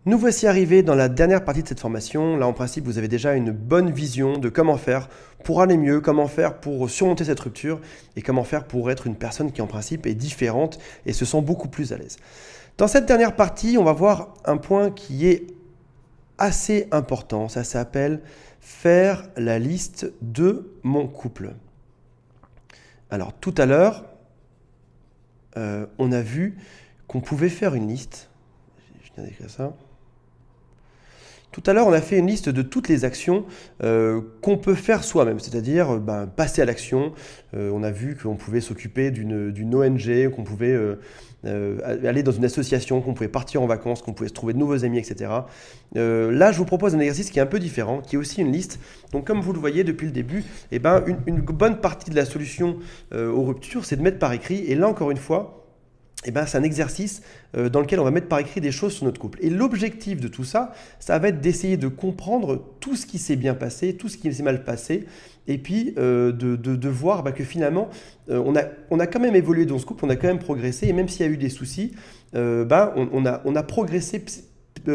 Nous voici arrivés dans la dernière partie de cette formation. Là, en principe, vous avez déjà une bonne vision de comment faire pour aller mieux, comment faire pour surmonter cette rupture et comment faire pour être une personne qui, en principe, est différente et se sent beaucoup plus à l'aise. Dans cette dernière partie, on va voir un point qui est assez important. Ça s'appelle faire la liste de mon couple. Alors, tout à l'heure, on a vu qu'on pouvait faire une liste. Je viens d'écrire ça. Tout à l'heure, on a fait une liste de toutes les actions qu'on peut faire soi-même, c'est-à-dire passer à l'action. On a vu qu'on pouvait s'occuper d'une ONG, qu'on pouvait aller dans une association, qu'on pouvait partir en vacances, qu'on pouvait se trouver de nouveaux amis, etc. Là, je vous propose un exercice qui est un peu différent, qui est aussi une liste. Donc, comme vous le voyez depuis le début, une bonne partie de la solution aux ruptures, c'est de mettre par écrit. Et là, encore une fois, c'est un exercice dans lequel on va mettre par écrit des choses sur notre couple. Et l'objectif de tout ça, ça va être d'essayer de comprendre tout ce qui s'est bien passé, tout ce qui s'est mal passé, et puis de voir que finalement, on a quand même évolué dans ce couple, on a quand même progressé, et même s'il y a eu des soucis, on a progressé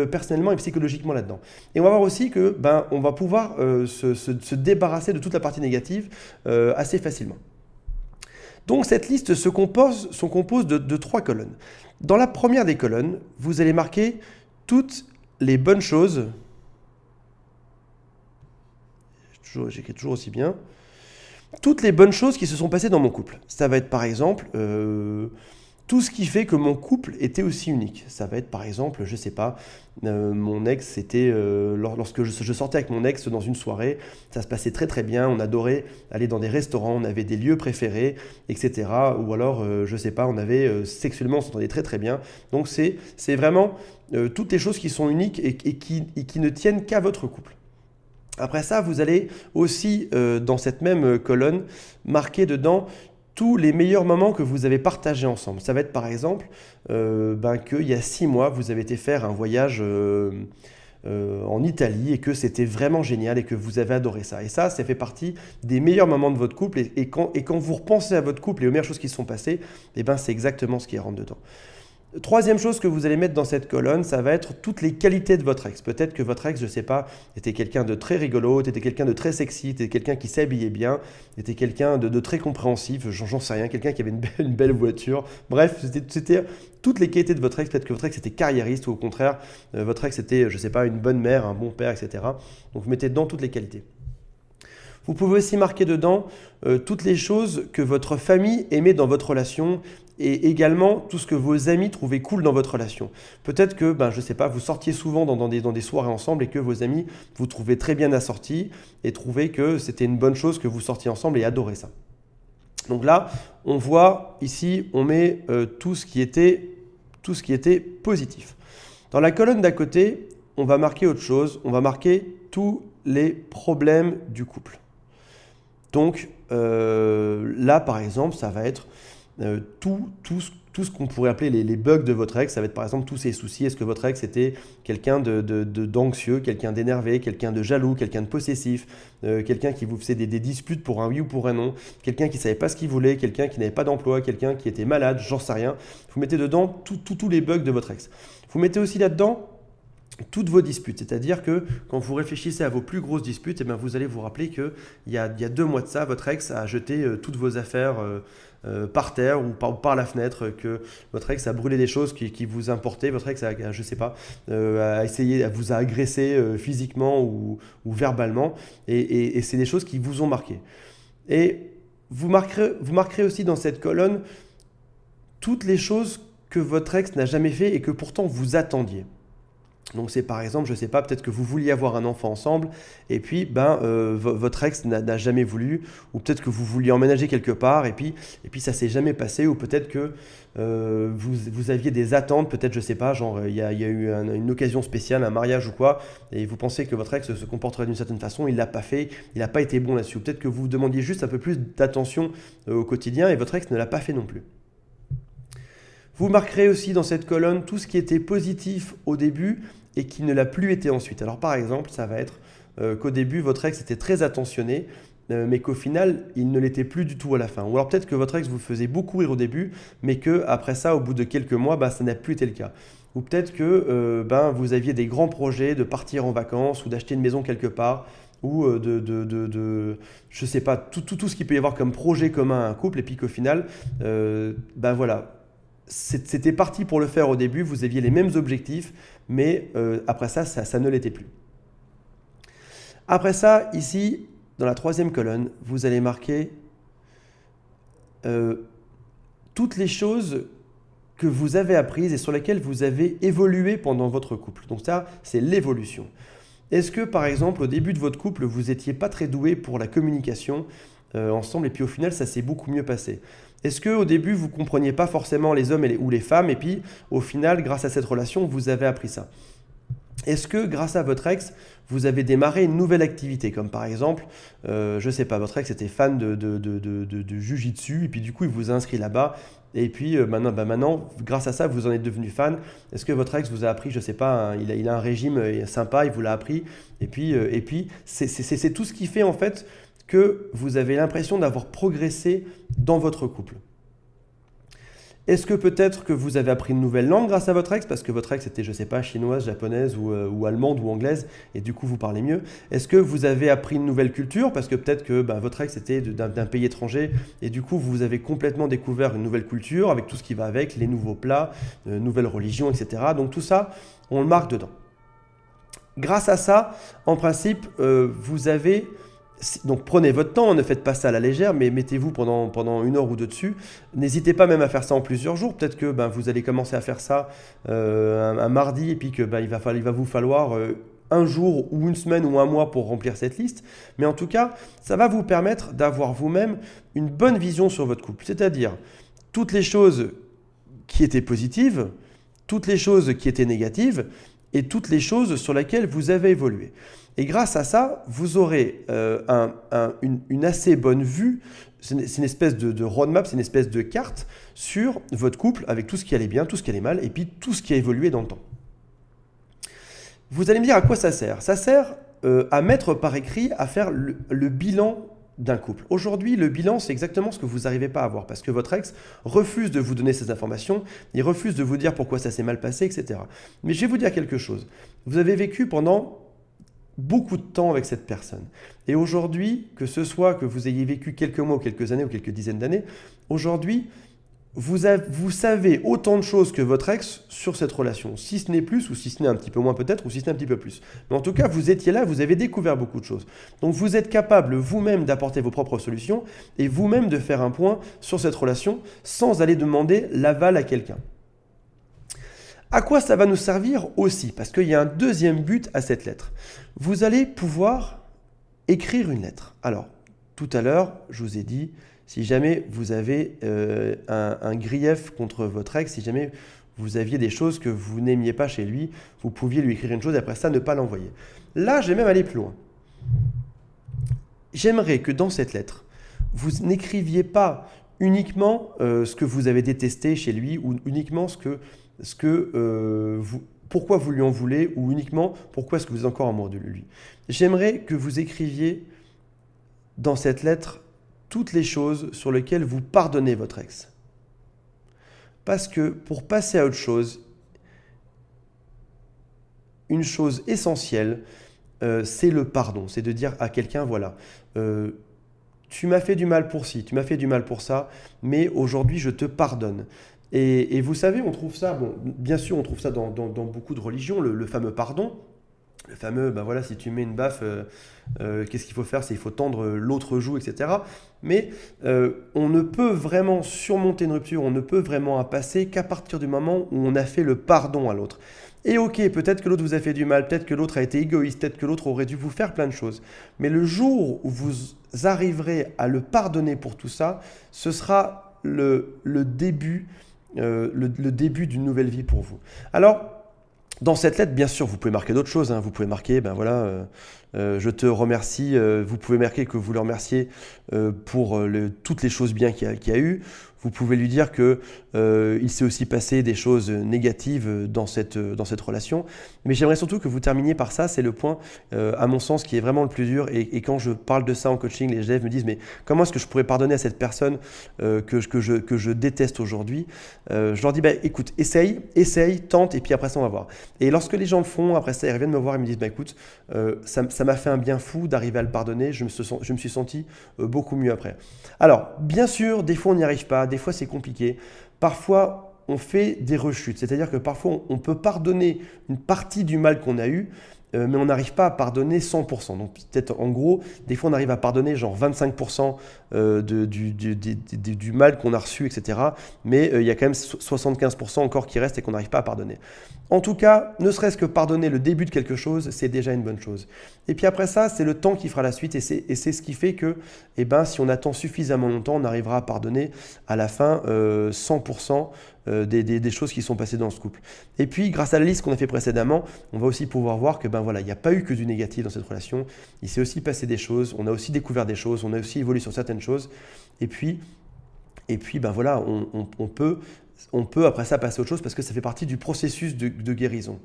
personnellement et psychologiquement là-dedans. Et on va voir aussi que on va pouvoir se débarrasser de toute la partie négative assez facilement. Donc cette liste se compose de 3 colonnes. Dans la première des colonnes, vous allez marquer toutes les bonnes choses. J'écris toujours aussi bien. Toutes les bonnes choses qui se sont passées dans mon couple. Ça va être par exemple tout ce qui fait que mon couple était aussi unique. Ça va être par exemple, je ne sais pas, mon ex, c'était lorsque je sortais avec mon ex dans une soirée, ça se passait très très bien, on adorait aller dans des restaurants, on avait des lieux préférés, etc. Ou alors, je ne sais pas, on avait sexuellement, on s'entendait très très bien. Donc c'est vraiment toutes les choses qui sont uniques et qui ne tiennent qu'à votre couple. Après ça, vous allez aussi, dans cette même colonne, marquer dedans tous les meilleurs moments que vous avez partagés ensemble. Ça va être par exemple qu'il y a 6 mois, vous avez été faire un voyage en Italie et que c'était vraiment génial et que vous avez adoré ça. Et ça fait partie des meilleurs moments de votre couple. Et quand vous repensez à votre couple et aux meilleures choses qui se sont passées, c'est exactement ce qui rentre dedans. Troisième chose que vous allez mettre dans cette colonne, ça va être toutes les qualités de votre ex. Peut-être que votre ex, je ne sais pas, était quelqu'un de très rigolo, était quelqu'un de très sexy, était quelqu'un qui s'habillait bien, était quelqu'un de très compréhensif, j'en sais rien, quelqu'un qui avait une belle voiture. Bref, c'était toutes les qualités de votre ex. Peut-être que votre ex était carriériste ou au contraire, votre ex était, je ne sais pas, une bonne mère, un bon père, etc. Donc vous mettez dedans toutes les qualités. Vous pouvez aussi marquer dedans toutes les choses que votre famille aimait dans votre relation et également tout ce que vos amis trouvaient cool dans votre relation. Peut-être que, je ne sais pas, vous sortiez souvent dans des soirées ensemble et que vos amis vous trouvaient très bien assortis et trouvaient que c'était une bonne chose que vous sortiez ensemble et adoraient ça. Donc là, on voit ici, on met tout ce qui était positif. Dans la colonne d'à côté, on va marquer autre chose, on va marquer tous les problèmes du couple. Donc là, par exemple, ça va être tout ce qu'on pourrait appeler les bugs de votre ex. Ça va être par exemple tous ces soucis. Est-ce que votre ex était quelqu'un d'anxieux, quelqu'un d'énervé, quelqu'un de jaloux, quelqu'un de possessif, quelqu'un qui vous faisait des disputes pour un oui ou pour un non, quelqu'un qui ne savait pas ce qu'il voulait, quelqu'un qui n'avait pas d'emploi, quelqu'un qui était malade, j'en sais rien. Vous mettez dedans tous les bugs de votre ex. Vous mettez aussi là-dedans toutes vos disputes, c'est-à-dire que quand vous réfléchissez à vos plus grosses disputes, vous allez vous rappeler qu'il y a 2 mois de ça, votre ex a jeté toutes vos affaires par terre ou par la fenêtre, que votre ex a brûlé des choses qui vous importaient, votre ex a, je sais pas, vous a agressé physiquement ou verbalement, et c'est des choses qui vous ont marqué. Et vous marquerez aussi dans cette colonne toutes les choses que votre ex n'a jamais fait et que pourtant vous attendiez. Donc c'est par exemple, je ne sais pas, peut-être que vous vouliez avoir un enfant ensemble et puis votre ex n'a jamais voulu, ou peut-être que vous vouliez emménager quelque part et puis ça ne s'est jamais passé, ou peut-être que vous aviez des attentes, peut-être, je ne sais pas, genre il y a eu une occasion spéciale, un mariage ou quoi, et vous pensez que votre ex se comporterait d'une certaine façon, il ne l'a pas fait, il n'a pas été bon là-dessus, ou peut-être que vous demandiez juste un peu plus d'attention au quotidien et votre ex ne l'a pas fait non plus. Vous marquerez aussi dans cette colonne tout ce qui était positif au début et qui ne l'a plus été ensuite. Alors par exemple, ça va être qu'au début, votre ex était très attentionné, mais qu'au final, il ne l'était plus du tout à la fin. Ou alors peut-être que votre ex vous faisait beaucoup rire au début, mais qu'après ça, au bout de quelques mois, ça n'a plus été le cas. Ou peut-être que vous aviez des grands projets de partir en vacances ou d'acheter une maison quelque part, ou je sais pas, tout ce qu'il peut y avoir comme projet commun à un couple, et puis qu'au final, voilà, c'était parti pour le faire au début, vous aviez les mêmes objectifs, mais après ça ne l'était plus. Après ça, ici, dans la troisième colonne, vous allez marquer toutes les choses que vous avez apprises et sur lesquelles vous avez évolué pendant votre couple. Donc ça, c'est l'évolution. Est-ce que, par exemple, au début de votre couple, vous n'étiez pas très doué pour la communication ensemble et puis au final, ça s'est beaucoup mieux passé? Est-ce qu'au début, vous ne compreniez pas forcément les hommes ou les femmes et puis au final, grâce à cette relation, vous avez appris ça? Est-ce que grâce à votre ex, vous avez démarré une nouvelle activité, comme par exemple, je ne sais pas, votre ex était fan de Jiu-Jitsu, et puis du coup, il vous a inscrit là-bas, et puis maintenant, grâce à ça, vous en êtes devenu fan. Est-ce que votre ex vous a appris, je ne sais pas, il a un régime sympa, il vous l'a appris, et puis c'est tout ce qui fait en fait que vous avez l'impression d'avoir progressé dans votre couple. Est-ce que peut-être que vous avez appris une nouvelle langue grâce à votre ex, parce que votre ex était, je ne sais pas, chinoise, japonaise ou allemande ou anglaise, et du coup vous parlez mieux? Est-ce que vous avez appris une nouvelle culture, parce que peut-être que votre ex était d'un pays étranger, et du coup vous avez complètement découvert une nouvelle culture, avec tout ce qui va avec, les nouveaux plats, nouvelles religions, etc. Donc tout ça, on le marque dedans. Grâce à ça, en principe, vous avez... Donc prenez votre temps, ne faites pas ça à la légère, mais mettez-vous pendant 1 heure ou 2 dessus. N'hésitez pas même à faire ça en plusieurs jours. Peut-être que vous allez commencer à faire ça un mardi et puis que il va vous falloir 1 jour ou 1 semaine ou 1 mois pour remplir cette liste. Mais en tout cas, ça va vous permettre d'avoir vous-même une bonne vision sur votre couple. C'est-à-dire toutes les choses qui étaient positives, toutes les choses qui étaient négatives et toutes les choses sur lesquelles vous avez évolué. Et grâce à ça, vous aurez une assez bonne vue, c'est une espèce de roadmap, c'est une espèce de carte sur votre couple avec tout ce qui allait bien, tout ce qui allait mal et puis tout ce qui a évolué dans le temps. Vous allez me dire à quoi ça sert? Ça sert à mettre par écrit, à faire le bilan d'un couple. Aujourd'hui, le bilan, c'est exactement ce que vous n'arrivez pas à avoir parce que votre ex refuse de vous donner ces informations, il refuse de vous dire pourquoi ça s'est mal passé, etc. Mais je vais vous dire quelque chose. Vous avez vécu pendant beaucoup de temps avec cette personne. Et aujourd'hui, que ce soit que vous ayez vécu quelques mois ou quelques années ou quelques dizaines d'années, aujourd'hui, vous savez autant de choses que votre ex sur cette relation, si ce n'est plus ou si ce n'est un petit peu moins peut-être ou si ce n'est un petit peu plus. Mais en tout cas, vous étiez là, vous avez découvert beaucoup de choses. Donc vous êtes capable vous-même d'apporter vos propres solutions et vous-même de faire un point sur cette relation sans aller demander l'aval à quelqu'un. À quoi ça va nous servir aussi? Parce qu'il y a un deuxième but à cette lettre. Vous allez pouvoir écrire une lettre. Alors, tout à l'heure, je vous ai dit, si jamais vous avez un grief contre votre ex, si jamais vous aviez des choses que vous n'aimiez pas chez lui, vous pouviez lui écrire une chose et après ça, ne pas l'envoyer. Là, je vais même aller plus loin. J'aimerais que dans cette lettre, vous n'écriviez pas uniquement ce que vous avez détesté chez lui ou uniquement pourquoi vous lui en voulez ou uniquement pourquoi est-ce que vous êtes encore amoureux de lui. J'aimerais que vous écriviez dans cette lettre toutes les choses sur lesquelles vous pardonnez votre ex. Parce que pour passer à autre chose, une chose essentielle, c'est le pardon. C'est de dire à quelqu'un, voilà, tu m'as fait du mal pour ci, tu m'as fait du mal pour ça, mais aujourd'hui je te pardonne. Et vous savez, on trouve ça, bon, bien sûr, on trouve ça dans beaucoup de religions, le fameux pardon. Le fameux, voilà, si tu mets une baffe, qu'est-ce qu'il faut faire? C'est il faut tendre l'autre joue, etc. Mais on ne peut vraiment surmonter une rupture, on ne peut vraiment passer qu'à partir du moment où on a fait le pardon à l'autre. Et ok, peut-être que l'autre vous a fait du mal, peut-être que l'autre a été égoïste, peut-être que l'autre aurait dû vous faire plein de choses. Mais le jour où vous arriverez à le pardonner pour tout ça, ce sera le début d'une nouvelle vie pour vous. Alors, dans cette lettre, bien sûr, vous pouvez marquer d'autres choses. Vous pouvez marquer, je te remercie. Vous pouvez marquer que vous le remerciez pour toutes les choses bien qu'il y a eu. Vous pouvez lui dire que il s'est aussi passé des choses négatives dans cette relation. Mais j'aimerais surtout que vous terminiez par ça. C'est le point, à mon sens, qui est vraiment le plus dur. Et quand je parle de ça en coaching, les élèves me disent, mais comment est-ce que je pourrais pardonner à cette personne que je déteste aujourd'hui? Je leur dis, bah, écoute, essaye, tente, et puis après ça, on va voir. Et lorsque les gens le font, après ça, ils reviennent me voir et me disent, bah, écoute, ça m'a fait un bien fou d'arriver à le pardonner. Je me suis senti beaucoup mieux après. Alors, bien sûr, des fois, on n'y arrive pas. Des fois, c'est compliqué. Parfois, on fait des rechutes. C'est-à-dire que parfois, on peut pardonner une partie du mal qu'on a eu, mais on n'arrive pas à pardonner 100%. Donc peut-être en gros, des fois on arrive à pardonner genre 25% du mal qu'on a reçu, etc. Mais il y a quand même 75% encore qui reste et qu'on n'arrive pas à pardonner. En tout cas, ne serait-ce que pardonner le début de quelque chose, c'est déjà une bonne chose. Et puis après ça, c'est le temps qui fera la suite et c'est ce qui fait que eh ben, si on attend suffisamment longtemps, on arrivera à pardonner à la fin 100% des choses qui sont passées dans ce couple. Et puis, grâce à la liste qu'on a fait précédemment, on va aussi pouvoir voir que ben voilà, il n'y a pas eu que du négatif dans cette relation. Il s'est aussi passé des choses, on a aussi découvert des choses, on a aussi évolué sur certaines choses. Et puis ben voilà, on peut après ça passer à autre chose parce que ça fait partie du processus de guérison.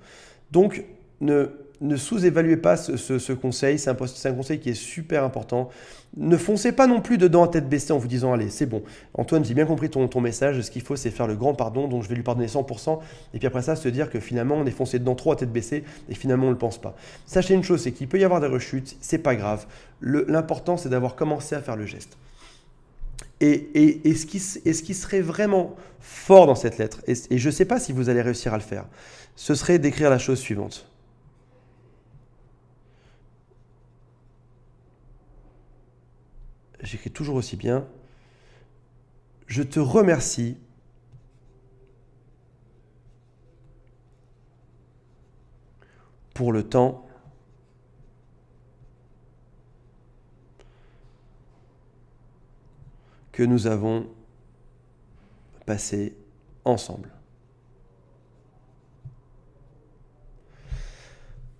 Donc, ne sous-évaluez pas ce conseil, c'est un conseil qui est super important. Ne foncez pas non plus dedans à tête baissée en vous disant « Allez, c'est bon, Antoine, j'ai bien compris ton message, ce qu'il faut c'est faire le grand pardon, donc je vais lui pardonner 100%. » Et puis après ça, se dire que finalement, on est foncé dedans trop à tête baissée et finalement, on ne le pense pas. Sachez une chose, c'est qu'il peut y avoir des rechutes, c'est pas grave. L'important, c'est d'avoir commencé à faire le geste. Et ce qui serait vraiment fort dans cette lettre, et je ne sais pas si vous allez réussir à le faire, ce serait d'écrire la chose suivante. J'écris toujours aussi bien. Je te remercie pour le temps que nous avons passé ensemble.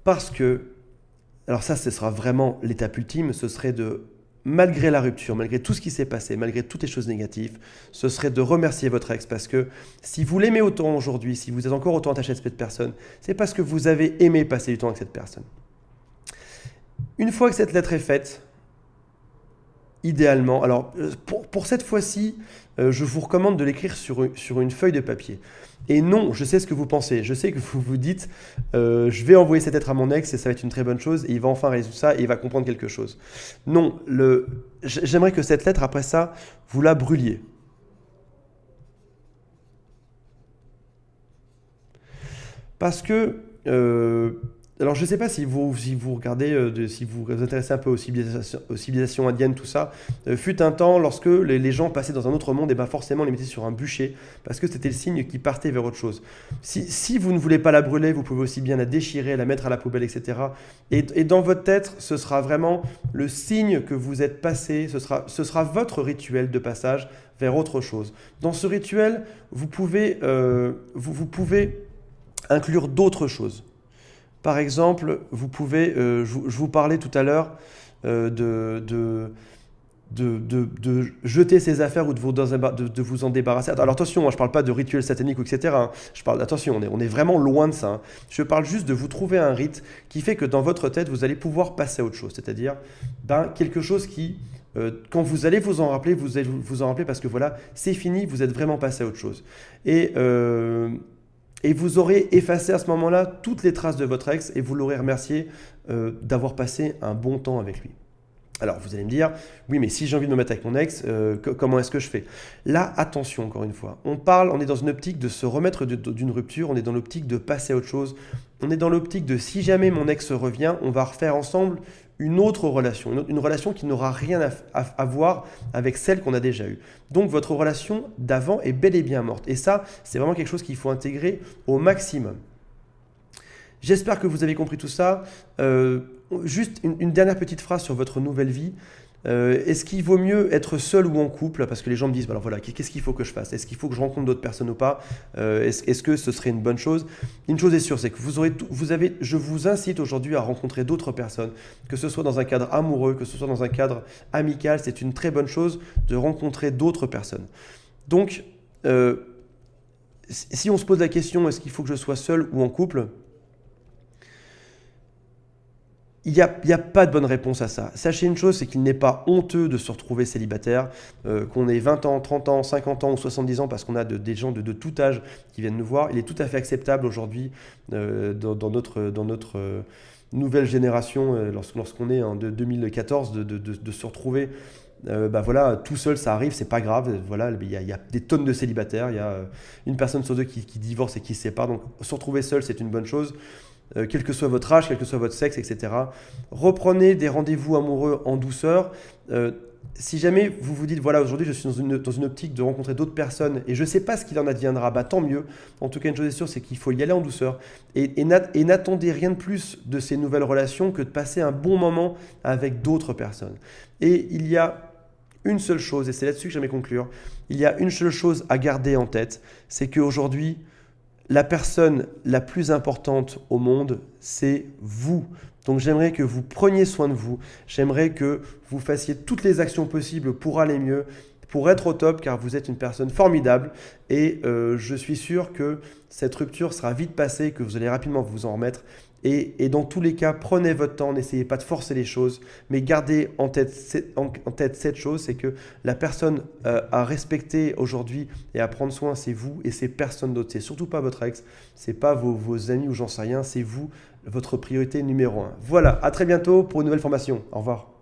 Parce que, alors ça, ce sera vraiment l'étape ultime, ce serait de, malgré la rupture, malgré tout ce qui s'est passé, malgré toutes les choses négatives, ce serait de remercier votre ex parce que si vous l'aimez autant aujourd'hui, si vous êtes encore autant attaché à cette personne, c'est parce que vous avez aimé passer du temps avec cette personne. Une fois que cette lettre est faite, idéalement, alors pour cette fois-ci, je vous recommande de l'écrire sur une feuille de papier. Et non, je sais ce que vous pensez. Je sais que vous vous dites, je vais envoyer cette lettre à mon ex et ça va être une très bonne chose et il va enfin résoudre ça et il va comprendre quelque chose. Non, j'aimerais que cette lettre, après ça, vous la brûliez. Parce que, alors je ne sais pas si vous regardez, si vous vous intéressez un peu aux civilisations indiennes, tout ça, fut un temps lorsque les gens passaient dans un autre monde, et ben forcément on les mettait sur un bûcher, parce que c'était le signe qui partait vers autre chose. Si vous ne voulez pas la brûler, vous pouvez aussi bien la déchirer, la mettre à la poubelle, etc. Et dans votre tête, ce sera vraiment le signe que vous êtes passé, ce sera votre rituel de passage vers autre chose. Dans ce rituel, vous pouvez inclure d'autres choses. Par exemple, vous pouvez, je vous parlais tout à l'heure de jeter ses affaires ou de vous en débarrasser. Alors attention, moi, je ne parle pas de rituel satanique, etc. Hein. Attention, on est vraiment loin de ça. Hein. Je parle juste de vous trouver un rite qui fait que dans votre tête, vous allez pouvoir passer à autre chose. C'est-à-dire quelque chose qui, quand vous allez vous en rappeler, vous allez vous en rappeler parce que voilà, c'est fini, vous êtes vraiment passé à autre chose. Et vous aurez effacé à ce moment-là toutes les traces de votre ex et vous l'aurez remercié d'avoir passé un bon temps avec lui. Alors vous allez me dire, oui mais si j'ai envie de me mettre avec mon ex, comment est-ce que je fais? Là, attention encore une fois, on est dans une optique de se remettre d'une rupture, on est dans l'optique de passer à autre chose, on est dans l'optique de si jamais mon ex revient, on va refaire ensemble une autre relation, une relation qui n'aura rien à voir avec celle qu'on a déjà eue. Donc votre relation d'avant est bel et bien morte. Et ça, c'est vraiment quelque chose qu'il faut intégrer au maximum. J'espère que vous avez compris tout ça. Juste une dernière petite phrase sur votre nouvelle vie. Est-ce qu'il vaut mieux être seul ou en couple? Parce que les gens me disent, alors voilà, qu'est-ce qu'il faut que je fasse? Est-ce qu'il faut que je rencontre d'autres personnes ou pas? Est-ce que ce serait une bonne chose? Une chose est sûre, c'est que je vous incite aujourd'hui à rencontrer d'autres personnes, que ce soit dans un cadre amoureux, que ce soit dans un cadre amical, c'est une très bonne chose de rencontrer d'autres personnes. Donc, si on se pose la question, est-ce qu'il faut que je sois seul ou en couple? Il n'y a pas de bonne réponse à ça. Sachez une chose, c'est qu'il n'est pas honteux de se retrouver célibataire, qu'on ait 20 ans, 30 ans, 50 ans ou 70 ans, parce qu'on a des gens de tout âge qui viennent nous voir. Il est tout à fait acceptable aujourd'hui dans notre nouvelle génération, lorsqu'on est en 2014, de se retrouver voilà, tout seul, ça arrive, c'est pas grave. Voilà, il y a des tonnes de célibataires, il y a une personne sur deux qui divorce et qui se sépare. Donc se retrouver seul, c'est une bonne chose. Quel que soit votre âge, quel que soit votre sexe, etc. Reprenez des rendez-vous amoureux en douceur. Si jamais vous vous dites, voilà, aujourd'hui je suis dans une optique de rencontrer d'autres personnes et je ne sais pas ce qu'il en adviendra, bah, tant mieux. En tout cas, une chose est sûre, c'est qu'il faut y aller en douceur. Et n'attendez rien de plus de ces nouvelles relations que de passer un bon moment avec d'autres personnes. Et il y a une seule chose, et c'est là-dessus que j'aimerais conclure, il y a une seule chose à garder en tête, c'est qu'aujourd'hui, la personne la plus importante au monde, c'est vous. Donc j'aimerais que vous preniez soin de vous. J'aimerais que vous fassiez toutes les actions possibles pour aller mieux, pour être au top, car vous êtes une personne formidable. Et je suis sûr que cette rupture sera vite passée, que vous allez rapidement vous en remettre. Et dans tous les cas, prenez votre temps, n'essayez pas de forcer les choses, mais gardez en tête cette chose, c'est que la personne à respecter aujourd'hui et à prendre soin, c'est vous et c'est personne d'autre. C'est surtout pas votre ex, c'est pas vos amis ou j'en sais rien, c'est vous, votre priorité numéro 1. Voilà, à très bientôt pour une nouvelle formation. Au revoir.